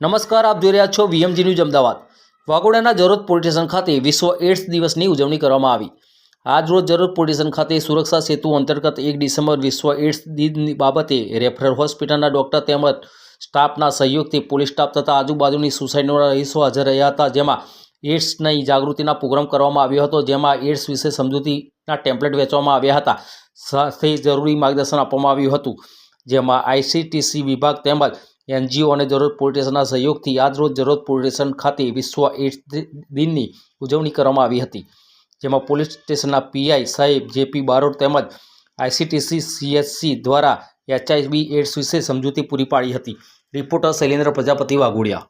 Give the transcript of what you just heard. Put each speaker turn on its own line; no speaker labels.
નમસ્કાર, આપ જોઈ રહ્યા છો વીએમજી ન્યૂઝ અમદાવાદ। વાઘોડિયાના જરોદ પોલીસ સ્ટેશન ખાતે વિશ્વ એડ્સ દિવસની ઉજવણી કરવામાં આવી। આજ રોજ જરોદ પોલીસ સ્ટેશન ખાતે સુરક્ષા સેતુ અંતર્ગત 1 ડિસેમ્બર વિશ્વ એડ્સ દિન બાબતે રેફરલ હોસ્પિટલના ડોક્ટર તેમજ સ્ટાફના સહયોગથી પોલીસ સ્ટાફ તથા આજુબાજુની સોસાયટીના રહીશો હાજર રહ્યા હતા, જેમાં એડ્સની જાગૃતિના પ્રોગ્રામ કરવામાં આવ્યો હતો, જેમાં એડ્સ વિશે સમજૂતીના ટેમ્પલેટ વેચવામાં આવ્યા હતા, સાથે જરૂરી માર્ગદર્શન આપવામાં આવ્યું હતું, જેમાં આઈસીટીસી વિભાગ તેમજ એનજીઓ અને જરોદ પોલીસ સ્ટેશનના સહયોગથી આજરોજ જરોદ પોલીસ સ્ટેશન ખાતે વિશ્વ એડ્સ દિનની ઉજવણી કરવામાં આવી હતી, જેમાં પોલીસ સ્ટેશનના પીઆઈ સાહેબ જેપી બારોટ તેમજ આઈસીટીસી સીએચસી દ્વારા એચઆઈવી એડ્સ વિશે સમજૂતી પૂરી પાડી હતી। રિપોર્ટર શૈલેન્દ્ર પ્રજાપતિ, વાઘોડિયા।